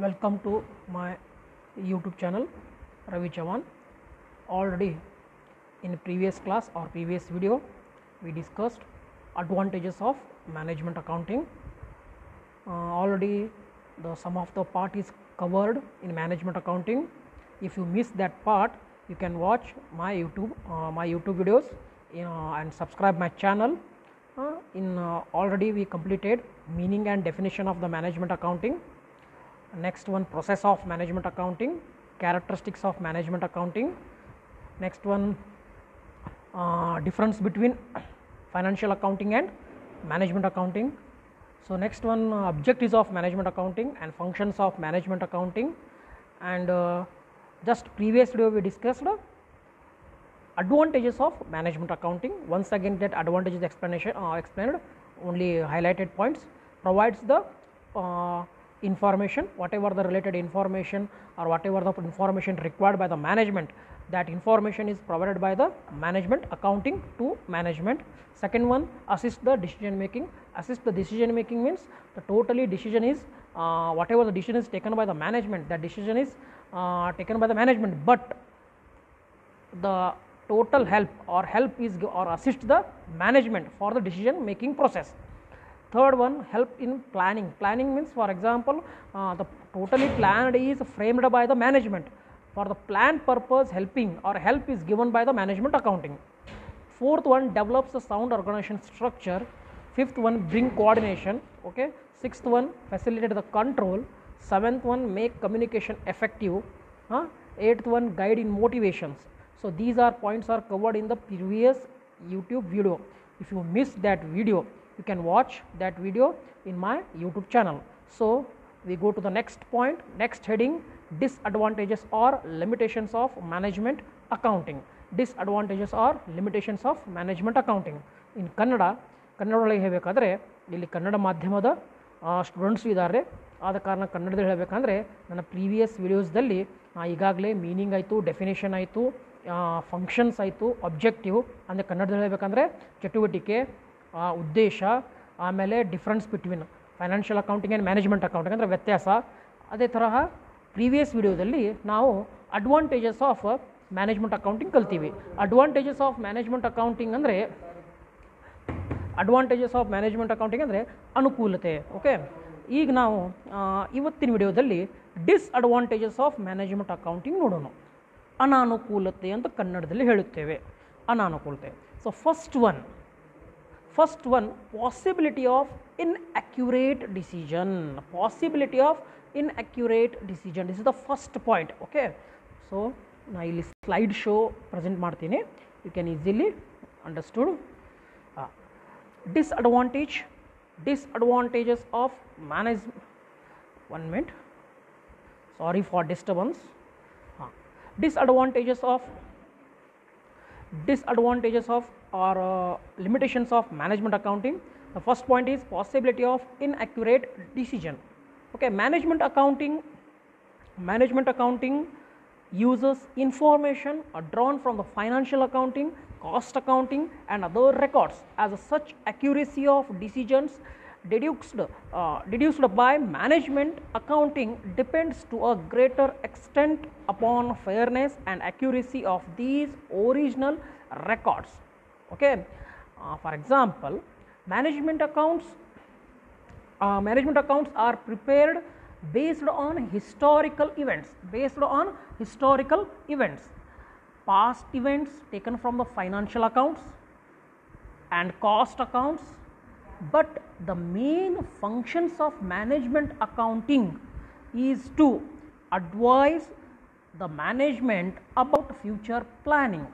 Welcome to my YouTube channel Ravi Chavan. Already in previous class or previous video we discussed advantages of management accounting. Already the some of the part is covered in management accounting. If you miss that part, you can watch my YouTube videos and subscribe my channel. Already we completed meaning and definition of the management accounting. Next one, process of management accounting, characteristics of management accounting. Next one, difference between financial accounting and management accounting. So next one, objectives of management accounting and functions of management accounting. And just previous video we discussed advantages of management accounting. Once again, that advantages explanation explained, only highlighted points. Provides the information, whatever the related information or whatever the information required by the management, that information is provided by the management accounting to management. Second one, assist the decision making. Assist the decision making means the totally decision is whatever the decision is taken by the management, that decision is taken by the management, but the total help is or assist the management for the decision making process. Third one, help in planning. Planning means, for example, the totally planned is framed by the management. For the plan purpose, help is given by the management accounting. Fourth one, develops a sound organization structure. Fifth one, bring coordination. Okay. Sixth one, facilitate the control. Seventh one, make communication effective. Eighth one, guide in motivations. So these are points are covered in the previous YouTube video. If you missed that video, you can watch that video in my YouTube channel. So we go to the next point, next heading, disadvantages or limitations of management accounting. Disadvantages or limitations of management accounting. In ಕನ್ನಡದೊಳಗೆ ಹೇಳಬೇಕಾದ್ರೆ ಇಲ್ಲಿ ಕನ್ನಡ ಮಾಧ್ಯಮದ students ಇದ್ದಾರೆ. ಆದ ಕಾರಣ ಕನ್ನಡದಲ್ಲಿ ಹೇಳಬೇಕಂದ್ರೆ ನನ್ನ previous ವಿಡಿಯೋಸ್ದಲ್ಲಿ ಈಗಾಗಲೇ ಮೀನಿಂಗ್ ಆಯಿತು, ಡೆಫಿನೇಷನ್ ಆಯಿತು, ಫಂಕ್ಷನ್ಸ್ ಆಯಿತು, ಅಬ್ಜೆಕ್ಟಿವ್ ಅಂದರೆ ಕನ್ನಡದಲ್ಲಿ ಹೇಳಬೇಕಂದ್ರೆ ಚಟುವಟಿಕೆ, ಉದ್ದೇಶ, ಆಮೇಲೆ difference between financial accounting and management accounting ಅಂದರೆ ವ್ಯತ್ಯಾಸ. ಅದೇ ತರಹ ಪ್ರೀವಿಯಸ್ ವಿಡಿಯೋದಲ್ಲಿ ನಾವು ಅಡ್ವಾಂಟೇಜಸ್ ಆಫ್ ಮ್ಯಾನೇಜ್ಮೆಂಟ್ ಅಕೌಂಟಿಂಗ್ ಕಲ್ತೀವಿ. ಅಡ್ವಾಂಟೇಜಸ್ ಆಫ್ ಮ್ಯಾನೇಜ್ಮೆಂಟ್ ಅಕೌಂಟಿಂಗ್ ಅಂದರೆ ಅನುಕೂಲತೆ. ಓಕೆ, ಈಗ ನಾವು ಇವತ್ತಿನ ವಿಡಿಯೋದಲ್ಲಿ ಡಿಸ್ಅಡ್ವಾಂಟೇಜಸ್ ಆಫ್ ಮ್ಯಾನೇಜ್ಮೆಂಟ್ ಅಕೌಂಟಿಂಗ್ ನೋಡೋಣ. ಅನಾನುಕೂಲತೆ ಅಂತ ಕನ್ನಡದಲ್ಲಿ ಹೇಳುತ್ತೇವೆ, ಅನಾನುಕೂಲತೆ. So first one, possibility of inaccurate decision. This is the first point. Okay, so na illi slide show present ಮಾಡ್ತೀನಿ, you can easily understood. Disadvantages of management. 1 minute, sorry for disturbance. Disadvantages of or limitations of management accounting. The first point is possibility of inaccurate decision. Okay, management accounting uses information drawn from the financial accounting, cost accounting and other records. As such, accuracy of decisions deduced by management accounting depends to a greater extent upon fairness and accuracy of these original records. Okay, for example, management accounts are prepared based on historical events, past events taken from the financial accounts and cost accounts, but the main functions of management accounting is to advise the management about future planning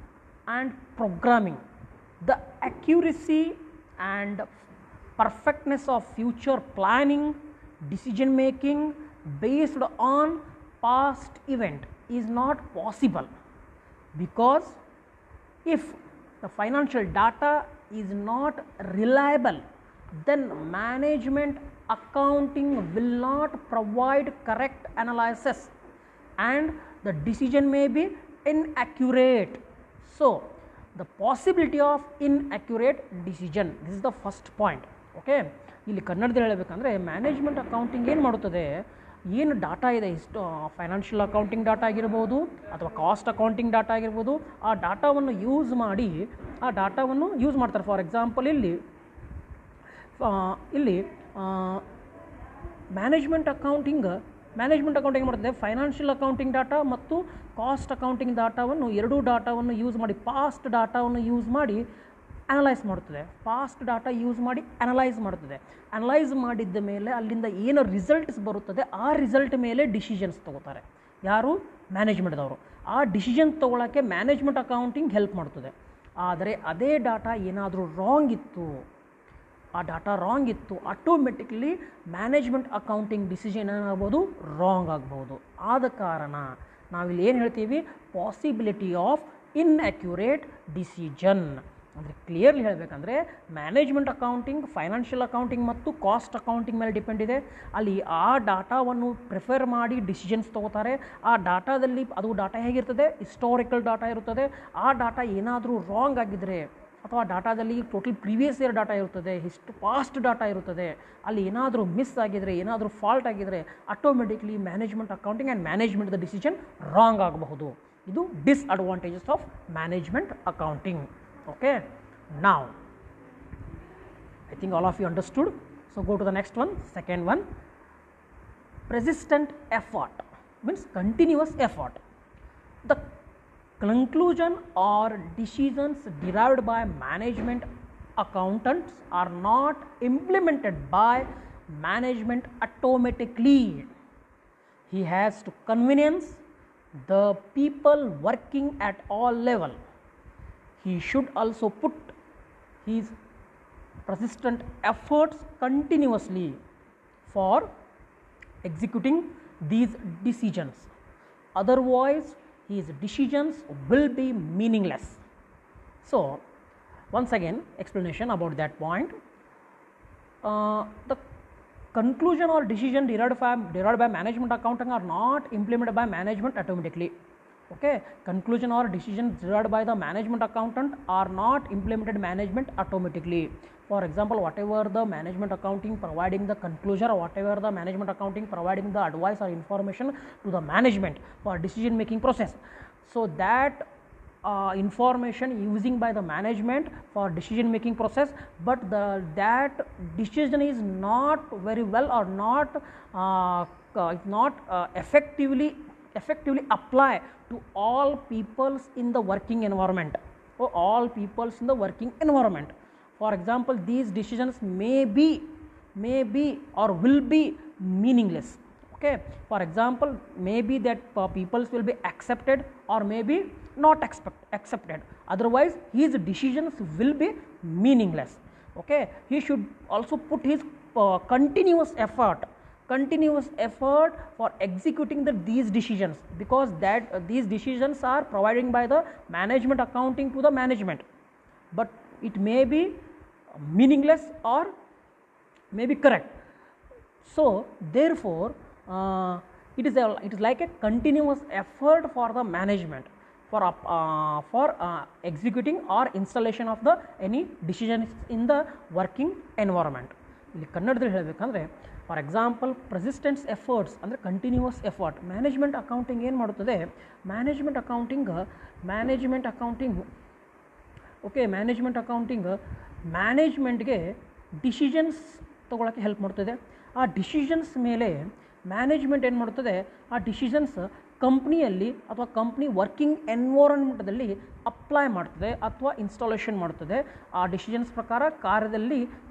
and programming. The accuracy and perfectness of future planning, decision making based on past event is not possible, because if the financial data is not reliable, then management accounting will not provide correct analysis and the decision may be inaccurate. So the possibility of inaccurate decision, this is the first point. Okay, ಇಲ್ಲಿ ಕನ್ನಡದಲ್ಲಿ ಹೇಳಬೇಕಂದ್ರೆ management accounting ಏನು ಮಾಡುತ್ತದೆ, ಏನು data ಇದೆ ಇಷ್ಟು financial accounting data ಆಗಿರ್ಬೋದು ಅಥವಾ ಕಾಸ್ಟ್ ಅಕೌಂಟಿಂಗ್ ಡಾಟಾ ಆಗಿರ್ಬೋದು, ಆ ಡಾಟಾವನ್ನು ಯೂಸ್ ಮಾಡಿ ಯೂಸ್ ಮಾಡ್ತಾರೆ. ಫಾರ್ ಎಕ್ಸಾಂಪಲ್ ಇಲ್ಲಿ ಮ್ಯಾನೇಜ್ಮೆಂಟ್ ಅಕೌಂಟಿಂಗ್ ಮಾಡ್ತದೆ ಫೈನಾನ್ಷಿಯಲ್ ಅಕೌಂಟಿಂಗ್ ಡಾಟಾ ಮತ್ತು ಕಾಸ್ಟ್ ಅಕೌಂಟಿಂಗ್ ಡಾಟಾವನ್ನು ಯೂಸ್ ಮಾಡಿ ಪಾಸ್ಟ್ ಡಾಟಾವನ್ನು ಯೂಸ್ ಮಾಡಿ ಅನಲೈಸ್ ಮಾಡ್ತದೆ. ಅನಲೈಸ್ ಮಾಡಿದ್ದ ಮೇಲೆ ಅಲ್ಲಿಂದ ಏನು ರಿಸಲ್ಟ್ಸ್ ಬರುತ್ತದೆ ಆ ರಿಸಲ್ಟ್ ಮೇಲೆ ಡಿಸಿಷನ್ಸ್ ತೊಗೋತಾರೆ. ಯಾರು? ಮ್ಯಾನೇಜ್ಮೆಂಟ್ದವರು. ಆ ಡಿಸಿಷನ್ ತೊಗೊಳಕ್ಕೆ ಮ್ಯಾನೇಜ್ಮೆಂಟ್ ಅಕೌಂಟಿಂಗ್ ಹೆಲ್ಪ್ ಮಾಡ್ತದೆ. ಆದರೆ ಅದೇ ಡಾಟಾ ಏನಾದರೂ ರಾಂಗ್ ಇತ್ತು ಆಟೋಮೆಟಿಕ್ಲಿ ಮ್ಯಾನೇಜ್ಮೆಂಟ್ ಅಕೌಂಟಿಂಗ್ ಡಿಸಿಷನ್ ಏನಾಗ್ಬೋದು? ರಾಂಗ್ ಆಗ್ಬೋದು. ಆದ ಕಾರಣ ನಾವಿಲ್ಲಿ ಏನು ಹೇಳ್ತೀವಿ? Possibility of inaccurate decision. ಅಂದರೆ ಕ್ಲಿಯರ್ಲಿ ಹೇಳಬೇಕಂದ್ರೆ ಮ್ಯಾನೇಜ್ಮೆಂಟ್ ಅಕೌಂಟಿಂಗ್ ಫೈನಾನ್ಷಿಯಲ್ ಅಕೌಂಟಿಂಗ್ ಮತ್ತು ಕಾಸ್ಟ್ ಅಕೌಂಟಿಂಗ್ ಮೇಲೆ ಡಿಪೆಂಡ್ ಇದೆ. ಅಲ್ಲಿ ಆ ಡಾಟಾವನ್ನು ಪ್ರಿಫರ್ ಮಾಡಿ ಡಿಸಿಷನ್ಸ್ ತೊಗೋತಾರೆ. ಆ ಡಾಟಾದಲ್ಲಿ ಅದು ಡಾಟಾ ಹೇಗಿರ್ತದೆ? ಹಿಸ್ಟಾರಿಕಲ್ ಡಾಟಾ ಇರುತ್ತದೆ. ಆ ಡಾಟಾ ಏನಾದರೂ ರಾಂಗ್ ಆಗಿದ್ದರೆ ಅಥವಾ ಡಾಟಾದಲ್ಲಿ ಟೋಟಲ್ ಪ್ರೀವಿಯಸ್ ಇಯರ್ ಡಾಟಾ ಇರುತ್ತದೆ, ಪಾಸ್ಟ್ ಡಾಟಾ ಇರುತ್ತದೆ, ಅಲ್ಲಿ ಏನಾದರೂ ಮಿಸ್ ಆಗಿದರೆ, ಏನಾದರೂ ಫಾಲ್ಟ್ ಆಗಿದರೆ ಆಟೋಮೆಟಿಕ್ಲಿ ಮ್ಯಾನೇಜ್ಮೆಂಟ್ ಅಕೌಂಟಿಂಗ್ ಆ್ಯಂಡ್ ಮ್ಯಾನೇಜ್ಮೆಂಟ್ದ ಡಿಸಿಷನ್ ರಾಂಗ್ ಆಗಬಹುದು. ಇದು disadvantages of management accounting. Okay, now I think all of you understood. So go to the next one, second one. Persistent effort means continuous effort. The conclusion or decisions derived by management accountants are not implemented by management automatically. He has to convince the people working at all level. He should also put his persistent efforts continuously for executing these decisions. Otherwise, his decisions will be meaningless. So, once again, explanation about that point. The conclusion or decision derived by management accounting are not implemented by management automatically. Okay, conclusion or decisions derived by the management accountant are not implemented management automatically. For example, whatever the management accounting providing the conclusion or whatever the management accounting providing the advice or information to the management for decision making process, so that information using by the management for decision making process, but that decision is not very well or not effectively apply to all peoples in the working environment. For example, these decisions may be or will be meaningless. Okay, for example, maybe that peoples will be accepted or maybe not accepted. Otherwise, his decisions will be meaningless. Okay, he should also put his continuous effort for executing these decisions, because these decisions are provided by the management accounting to the management, but it may be meaningless or may be correct. So therefore it is like a continuous effort for the management for executing or installation of the any decisions in the working environment. ಇಲ್ಲಿ ಕನ್ನಡದಲ್ಲಿ ಹೇಳಬೇಕಂದ್ರೆ for example ಪ್ರೆಸಿಸ್ಟೆನ್ಸ್ efforts ಅಂದರೆ continuous effort. Management accounting ಏನು ಮಾಡುತ್ತದೆ? Management accounting ಮ್ಯಾನೇಜ್ಮೆಂಟ್ಗೆ decisions ತೊಗೊಳಕ್ಕೆ help ಮಾಡ್ತದೆ. ಆ decisions ಮೇಲೆ ಮ್ಯಾನೇಜ್ಮೆಂಟ್ ಏನು ಮಾಡ್ತದೆ? ಆ ಡಿಸಿಷನ್ಸ್ ಕಂಪ್ನಿಯಲ್ಲಿ ಅಥವಾ ಕಂಪ್ನಿ ವರ್ಕಿಂಗ್ ಎನ್ವೈರನ್ಮೆಂಟ್ದಲ್ಲಿ ಅಪ್ಲೈ ಮಾಡ್ತದೆ ಅಥವಾ ಇನ್ಸ್ಟಾಲೇಷನ್ ಮಾಡ್ತದೆ. ಆ ಡಿಸಿಷನ್ಸ್ ಪ್ರಕಾರ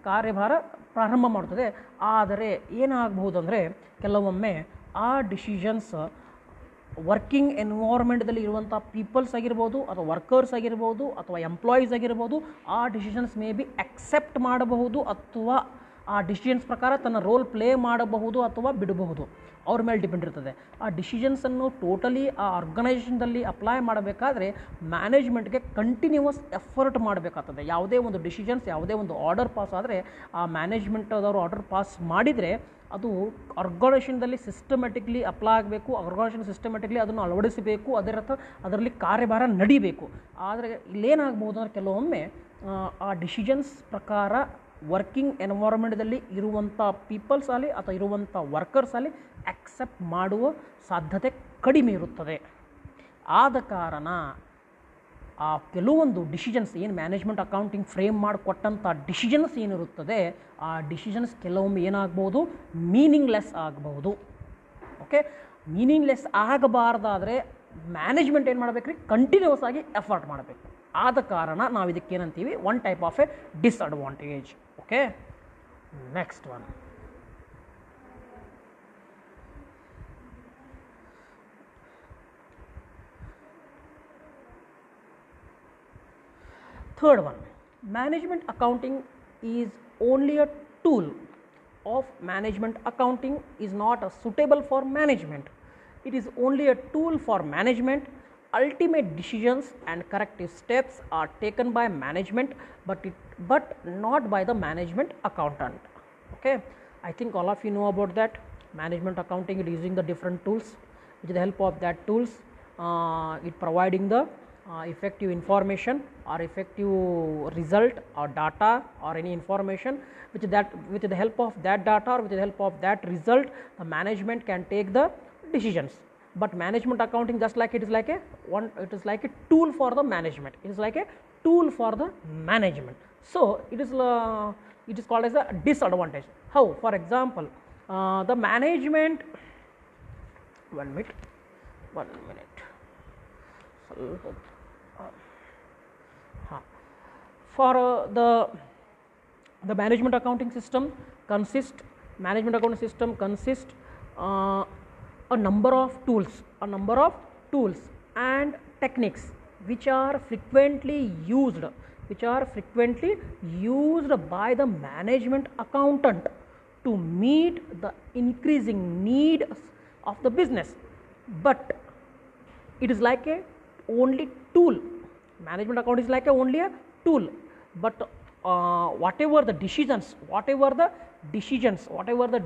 ಕಾರ್ಯಭಾರ ಪ್ರಾರಂಭ ಮಾಡ್ತದೆ. ಆದರೆ ಏನಾಗಬಹುದು ಅಂದರೆ ಕೆಲವೊಮ್ಮೆ ಆ ಡಿಸಿಷನ್ಸ್ ವರ್ಕಿಂಗ್ ಎನ್ವೈರನ್ಮೆಂಟ್ದಲ್ಲಿ ಇರುವಂಥ ಪೀಪಲ್ಸ್ ಆಗಿರ್ಬೋದು ಅಥವಾ ವರ್ಕರ್ಸ್ ಆಗಿರ್ಬೋದು ಅಥವಾ ಎಂಪ್ಲಾಯೀಸ್ ಆಗಿರ್ಬೋದು, ಆ ಡಿಸಿಷನ್ಸ್ ಮೇ ಬಿ ಅಕ್ಸೆಪ್ಟ್ ಮಾಡಬಹುದು ಅಥವಾ ಆ ಡಿಸಿಷನ್ಸ್ ಪ್ರಕಾರ ತನ್ನ ರೋಲ್ ಪ್ಲೇ ಮಾಡಬಹುದು ಅಥವಾ ಬಿಡಬಹುದು. ಅವ್ರ ಮೇಲೆ ಡಿಪೆಂಡ್ ಇರ್ತದೆ. ಆ ಡಿಸಿಷನ್ಸನ್ನು ಟೋಟಲಿ ಆ ಆರ್ಗನೈಸೇಷನ್ದಲ್ಲಿ ಅಪ್ಲೈ ಮಾಡಬೇಕಾದ್ರೆ ಮ್ಯಾನೇಜ್ಮೆಂಟ್ಗೆ ಕಂಟಿನ್ಯೂಸ್ ಎಫರ್ಟ್ ಮಾಡಬೇಕಾಗ್ತದೆ. ಯಾವುದೇ ಒಂದು ಡಿಸಿಷನ್ಸ್, ಯಾವುದೇ ಒಂದು ಆರ್ಡರ್ ಪಾಸ್ ಆದರೆ ಆ ಮ್ಯಾನೇಜ್ಮೆಂಟದವರು ಆರ್ಡರ್ ಪಾಸ್ ಮಾಡಿದರೆ ಅದು ಆರ್ಗನೈಸೇಷನ್ದಲ್ಲಿ ಸಿಸ್ಟಮೆಟಿಕ್ಲಿ ಅಪ್ಲೈ ಆಗಬೇಕು, ಆರ್ಗನೈಸೇಷನ್ ಸಿಸ್ಟಮೆಟಿಕ್ಲಿ ಅದನ್ನು ಅಳವಡಿಸಬೇಕು, ಅದರಲ್ಲಿ ಕಾರ್ಯಭಾರ ನಡಿಬೇಕು. ಆದರೆ ಇಲ್ಲೇನಾಗ್ಬೋದು ಅಂದರೆ ಕೆಲವೊಮ್ಮೆ ಆ ಡಿಸಿಷನ್ಸ್ ಪ್ರಕಾರ ವರ್ಕಿಂಗ್ ಎನ್ವೈರನ್ಮೆಂಟ್ದಲ್ಲಿ ಇರುವಂಥ ಪೀಪಲ್ಸ್ ಆಗಲಿ ಅಥವಾ ಇರುವಂಥ ವರ್ಕರ್ಸ್ ಆಗಲಿ ಆಕ್ಸೆಪ್ಟ್ ಮಾಡುವ ಸಾಧ್ಯತೆ ಕಡಿಮೆ ಇರುತ್ತದೆ. ಆದ ಕಾರಣ ಆ ಕೆಲವೊಂದು ಡಿಸಿಷನ್ಸ್ ಏನು ಮ್ಯಾನೇಜ್ಮೆಂಟ್ ಅಕೌಂಟಿಂಗ್ ಫ್ರೇಮ್ ಮಾಡಿಕೊಟ್ಟಂಥ ಡಿಸಿಷನ್ಸ್ ಏನಿರುತ್ತದೆ ಆ ಡಿಸಿಷನ್ಸ್ ಕೆಲವೊಮ್ಮೆ ಏನಾಗ್ಬೋದು, ಮೀನಿಂಗ್ಲೆಸ್ ಆಗಬಹುದು. ಓಕೆ, ಮೀನಿಂಗ್ಲೆಸ್ ಆಗಬಾರ್ದಾದರೆ ಮ್ಯಾನೇಜ್ಮೆಂಟ್ ಏನು ಮಾಡಬೇಕು ರೀ, ಕಂಟಿನ್ಯೂಸ್ ಆಗಿ ಎಫರ್ಟ್ ಮಾಡಬೇಕು. ಆದ ಕಾರಣ ನಾವು ಇದಕ್ಕೆ ಏನಂತೀವಿ, one type of A disadvantage. Okay, next one third one, management accounting is only a tool of management accounting is not suitable for management. It is only a tool for management. Ultimate decisions and corrective steps are taken by management but not by the management accountant. Okay, I think all of you know about that. Management accounting is using the different tools. With the help of that tools, it providing the effective information or effective result or data or any information with the help of that data or with the help of that result the management can take the decisions. But management accounting just like it is like a tool for the management. It is like a tool for the management. So it is called as a disadvantage. How? For example, the management, one minute for the management accounting system consists a number of tools and techniques which are frequently used by the management accountant to meet the increasing needs of the business. But it is like a only tool. Management account is like only a tool, but whatever the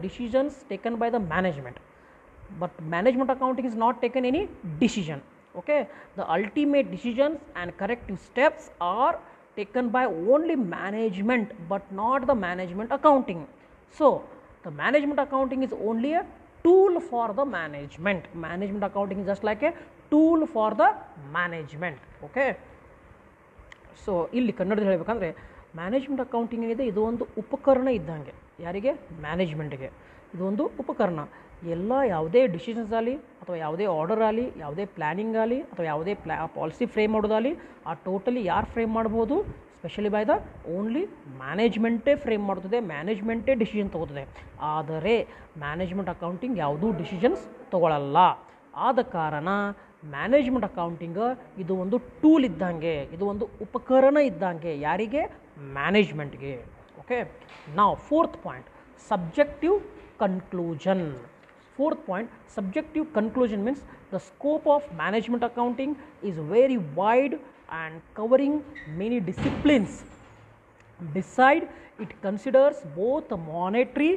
decisions taken by the management, but management accounting is not taken any decision. Okay, the ultimate decisions and corrective steps are taken by only management but not the management accounting. So the management accounting is only a tool for the management. Management accounting is just like a tool for the management. Okay, so ಇಲ್ಲಿ ಕನ್ನಡದಲ್ಲಿ ಹೇಳಬೇಕಂದ್ರೆ management accounting ಏನಿದೆ ಇದು ಒಂದು ಉಪಕರಣ ಇದ್ದಂಗೆ. ಯಾರಿಗೆ? ಮ್ಯಾನೇಜ್ಮೆಂಟ್ಗೆ. ಇದು ಒಂದು ಉಪಕರಣ. ಯಾವುದೇ ಡಿಸಿಷನ್ಸ್ ಆಗಲಿ ಅಥವಾ ಯಾವುದೇ ಆರ್ಡರ್ ಆಗಲಿ, ಯಾವುದೇ ಪ್ಲ್ಯಾನಿಂಗ್ ಆಗಲಿ ಅಥವಾ ಯಾವುದೇ ಪಾಲಿಸಿ ಫ್ರೇಮ್ ಮಾಡೋದಾಗಲಿ ಆ ಟೋಟಲಿ ಯಾರು ಫ್ರೇಮ್ ಮಾಡ್ಬೋದು? ಸ್ಪೆಷಲಿ ಬೈ ದ ಓನ್ಲಿ ಮ್ಯಾನೇಜ್ಮೆಂಟೇ ಫ್ರೇಮ್ ಮಾಡ್ತದೆ, ಮ್ಯಾನೇಜ್ಮೆಂಟೇ ಡಿಸಿಷನ್ ತೊಗೋತದೆ. ಆದರೆ ಮ್ಯಾನೇಜ್ಮೆಂಟ್ ಅಕೌಂಟಿಂಗ್ ಯಾವುದೂ ಡಿಸಿಷನ್ಸ್ ತೊಗೊಳ್ಳಲ್ಲ. ಆದ ಕಾರಣ ಮ್ಯಾನೇಜ್ಮೆಂಟ್ ಅಕೌಂಟಿಂಗ್ ಇದು ಒಂದು ಟೂಲ್ ಇದ್ದಂಗೆ, ಇದು ಒಂದು ಉಪಕರಣ ಇದ್ದಂಗೆ. ಯಾರಿಗೆ? ಮ್ಯಾನೇಜ್ಮೆಂಟ್ಗೆ. ಓಕೆ, ನಾವು fourth point, subjective conclusion. Fourth point, subjective conclusion means the scope of management accounting is very wide and covering many disciplines. Beside, it considers both monetary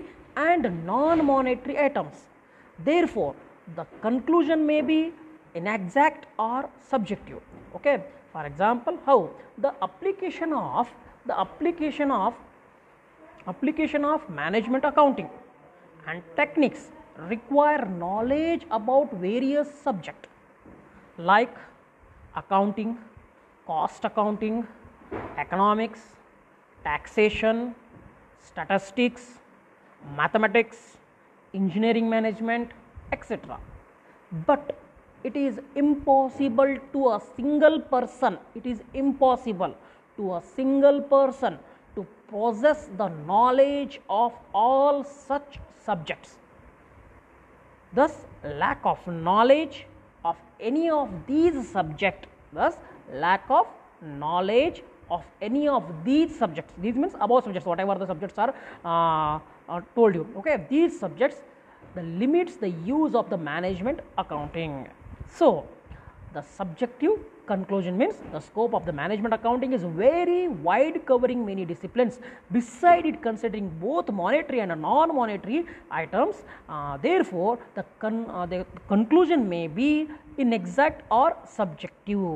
and non-monetary items. Therefore, the conclusion may be inexact or subjective. Okay, for example, how the application of management accounting and techniques require knowledge about various subjects like accounting, cost accounting, economics, taxation, statistics, mathematics, engineering management, etc. But it is impossible to a single person to possess the knowledge of all such subjects. Thus, lack of knowledge of any of these subjects, these means above subjects, whatever the subjects are told you. Okay, these subjects limits the use of the management accounting. So the subjective conclusion means the scope of the management accounting is very wide, covering many disciplines. Beside it considering both monetary and non-monetary items, therefore the conclusion may be inexact or subjective.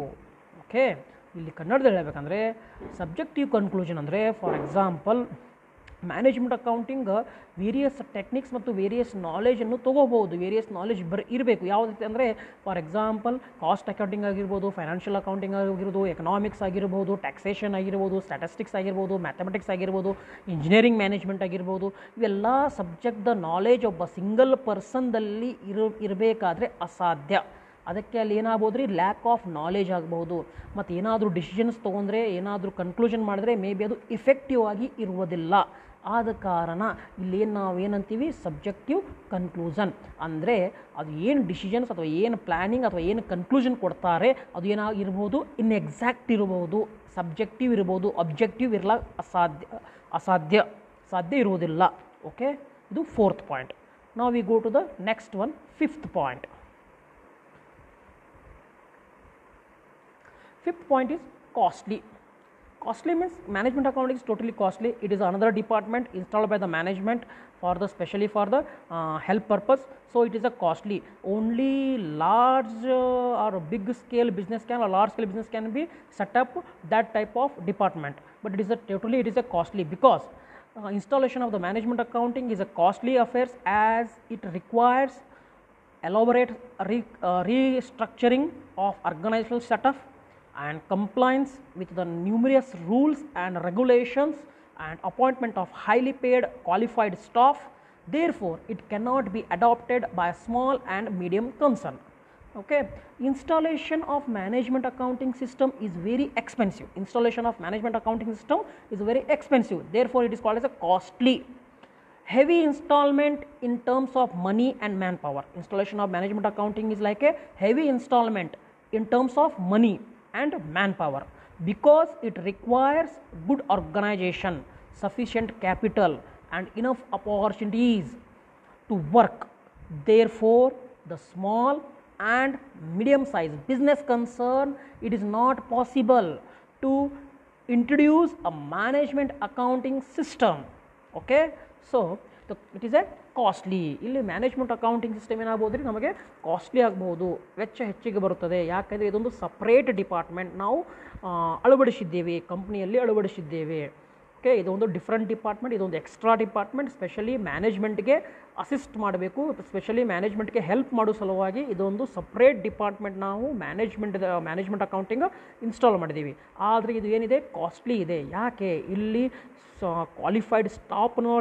Okay, ಇಲ್ಲಿ ಕನ್ನಡದಲ್ಲಿ ಹೇಳಬೇಕಂದ್ರೆ subjective conclusion ಅಂದರೆ for example management accounting various techniques ಮತ್ತು various ನಾಲೆಜನ್ನು ತೊಗೋಬೋದು. Various knowledge ಇರಬೇಕು. ಯಾವುದಕ್ಕೆ ಅಂದರೆ for example cost accounting ಆಗಿರ್ಬೋದು, ಫೈನಾನ್ಷಿಯಲ್ ಅಕೌಂಟಿಂಗ್ ಆಗಿರ್ಬೋದು, ಎಕನಾಮಿಕ್ಸ್ ಆಗಿರ್ಬೋದು, ಟ್ಯಾಕ್ಸೇಷನ್ ಆಗಿರ್ಬೋದು, ಸ್ಟ್ಯಾಟಿಸ್ಟಿಕ್ಸ್ ಆಗಿರ್ಬೋದು, ಮ್ಯಾಥಮೆಟಿಕ್ಸ್ ಆಗಿರ್ಬೋದು, ಇಂಜಿನಿಯರಿಂಗ್ ಮ್ಯಾನೇಜ್ಮೆಂಟ್ ಆಗಿರ್ಬೋದು. ಇವೆಲ್ಲ ಸಬ್ಜೆಕ್ಟ್ದ ನಾಲೆಜ್ ಒಬ್ಬ ಸಿಂಗಲ್ ಪರ್ಸನ್ದಲ್ಲಿ ಇರಬೇಕಾದ್ರೆ ಅಸಾಧ್ಯ. ಅದಕ್ಕೆ ಅಲ್ಲಿ ಏನಾಗ್ಬೋದು ರೀ, ಲ್ಯಾಕ್ ಆಫ್ ನಾಲೆಜ್ ಆಗ್ಬೋದು. ಮತ್ತು ಏನಾದರೂ ಡಿಸಿಷನ್ಸ್ ತೊಗೊಂಡ್ರೆ, ಏನಾದರೂ ಕನ್ಕ್ಲೂಷನ್ ಮಾಡಿದ್ರೆ ಮೇ ಬಿ ಅದು ಇಫೆಕ್ಟಿವ್ ಆಗಿ ಇರುವುದಿಲ್ಲ. ಆದ ಕಾರಣ ಇಲ್ಲೇನು ನಾವೇನಂತೀವಿ, ಸಬ್ಜೆಕ್ಟಿವ್ ಕನ್ಕ್ಲೂಷನ್. ಅಂದರೆ ಅದು ಏನು ಡಿಸಿಷನ್ಸ್ ಅಥವಾ ಏನು ಪ್ಲ್ಯಾನಿಂಗ್ ಅಥವಾ ಏನು ಕನ್ಕ್ಲೂಷನ್ ಕೊಡ್ತಾರೆ ಅದು ಏನಾಗಿರ್ಬೋದು, ಇನ್ಎಕ್ಸಾಕ್ಟ್ ಇರ್ಬೋದು, ಸಬ್ಜೆಕ್ಟಿವ್ ಇರ್ಬೋದು, ಅಬ್ಜೆಕ್ಟಿವ್ ಸಾಧ್ಯ ಇರುವುದಿಲ್ಲ. ಓಕೆ, ಇದು 4th ಪಾಯಿಂಟ್. ನಾವು we go to the next one, 5th point. 5th point is costly. Costly means management accounting is totally costly. It is another department installed by the management for the specially for the help purpose. So it is a costly. Only large or big scale business can or large scale business can be set up that type of department. But it is a costly because installation of the management accounting is a costly affair as it requires elaborate restructuring of organizational setup and compliance with the numerous rules and regulations and appointment of highly paid qualified staff. Therefore, it cannot be adopted by a small and medium concern. Okay, installation of management accounting system is very expensive. Installation of management accounting system is very expensive. Therefore, it is called as a costly. Heavy installment in terms of money and manpower. Installation of management accounting is like a heavy installment in terms of money and manpower because it requires good organization, sufficient capital and enough opportunities to work. Therefore, the small and medium sized business concern, it is not possible to introduce a management accounting system. Okay, so it is a costly. ಇಲ್ಲಿ management accounting system ಏನಾಗ್ಬೋದು ರೀ, ನಮಗೆ costly ಆಗ್ಬೋದು, ವೆಚ್ಚ ಹೆಚ್ಚಿಗೆ ಬರುತ್ತದೆ. ಯಾಕೆಂದರೆ ಇದೊಂದು ಸಪ್ರೇಟ್ ಡಿಪಾರ್ಟ್ಮೆಂಟ್ ನಾವು ಅಳವಡಿಸಿದ್ದೇವೆ, ಕಂಪ್ನಿಯಲ್ಲಿ ಅಳವಡಿಸಿದ್ದೇವೆ. ಓಕೆ, ಇದೊಂದು ಡಿಫ್ರೆಂಟ್ ಡಿಪಾರ್ಟ್ಮೆಂಟ್, ಇದೊಂದು ಎಕ್ಸ್ಟ್ರಾ ಡಿಪಾರ್ಟ್ಮೆಂಟ್. ಸ್ಪೆಷಲಿ ಮ್ಯಾನೇಜ್ಮೆಂಟ್ಗೆ ಅಸಿಸ್ಟ್ ಮಾಡಬೇಕು, ಸ್ಪೆಷಲಿ ಮ್ಯಾನೇಜ್ಮೆಂಟ್ಗೆ ಹೆಲ್ಪ್ ಮಾಡೋ ಸಲುವಾಗಿ ಇದೊಂದು ಸಪ್ರೇಟ್ ಡಿಪಾರ್ಟ್ಮೆಂಟ್ ನಾವು ಮ್ಯಾನೇಜ್ಮೆಂಟ್ ಅಕೌಂಟಿಂಗ್ ಇನ್ಸ್ಟಾಲ್ ಮಾಡಿದ್ದೀವಿ. ಆದರೆ ಇದು ಏನಿದೆ, ಕಾಸ್ಟ್ಲಿ ಇದೆ. ಯಾಕೆ, ಇಲ್ಲಿ ಕ್ವಾಲಿಫೈಡ್ ಸ್ಟಾಫ್ನು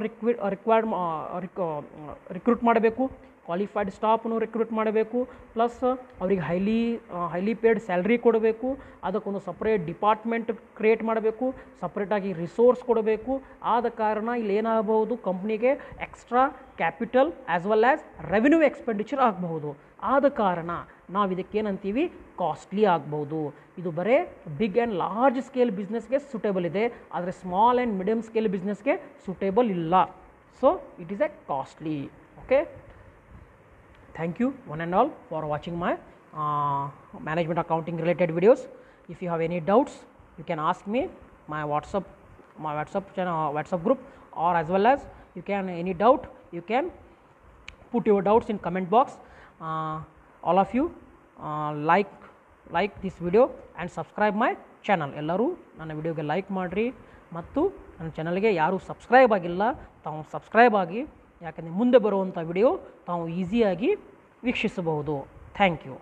ರಿಕ್ರೂಟ್ ಮಾಡಬೇಕು, ಕ್ವಾಲಿಫೈಡ್ ಸ್ಟಾಫ್ನು ರಿಕ್ರೂಟ್ ಮಾಡಬೇಕು, ಪ್ಲಸ್ ಅವ್ರಿಗೆ ಹೈಲಿ ಪೇಯ್ಡ್ ಸ್ಯಾಲ್ರಿ ಕೊಡಬೇಕು, ಅದಕ್ಕೊಂದು ಸಪ್ರೇಟ್ ಡಿಪಾರ್ಟ್ಮೆಂಟ್ ಕ್ರಿಯೇಟ್ ಮಾಡಬೇಕು, ಸಪ್ರೇಟಾಗಿ ರಿಸೋರ್ಸ್ ಕೊಡಬೇಕು. ಆದ ಕಾರಣ ಇಲ್ಲಿ ಏನಾಗಬಹುದು, ಕಂಪ್ನಿಗೆ extra capital as well as revenue expenditure ಆಗಬಹುದು. ಆದ ಕಾರಣ ನಾವು ಇದಕ್ಕೇನಂತೀವಿ, ಕಾಸ್ಟ್ಲಿ ಆಗ್ಬೋದು. ಇದು ಬರೀ ಬಿಗ್ ಆ್ಯಂಡ್ ಲಾರ್ಜ್ ಸ್ಕೇಲ್ ಬಿಸ್ನೆಸ್ಗೆ ಸೂಟೇಬಲ್ ಇದೆ, ಆದರೆ ಸ್ಮಾಲ್ ಆ್ಯಂಡ್ ಮೀಡಿಯಮ್ ಸ್ಕೇಲ್ ಬಿಸ್ನೆಸ್ಗೆ ಸೂಟೇಬಲ್ ಇಲ್ಲ. So it is a costly. Okay, thank you one and all for watching my management accounting related videos. If you have any doubts, you can ask me my WhatsApp channel, WhatsApp group, or as well as you can any doubt you can put your doubts in comment box. All of you like this video and subscribe my channel. ಎಲ್ಲರೂ ನನ್ನ ವಿಡಿಯೋಗೆ like ಮಾಡಿರಿ ಮತ್ತು ನನ್ನ ಚಾನಲ್ಗೆ ಯಾರು subscribe ಆಗಿಲ್ಲ ತಾವು ಸಬ್ಸ್ಕ್ರೈಬ್ ಆಗಿ, ಯಾಕಂದರೆ ಮುಂದೆ ಬರುವಂಥ ವಿಡಿಯೋ ತಾವು ಈಸಿಯಾಗಿ ವೀಕ್ಷಿಸಬಹುದು. Thank you.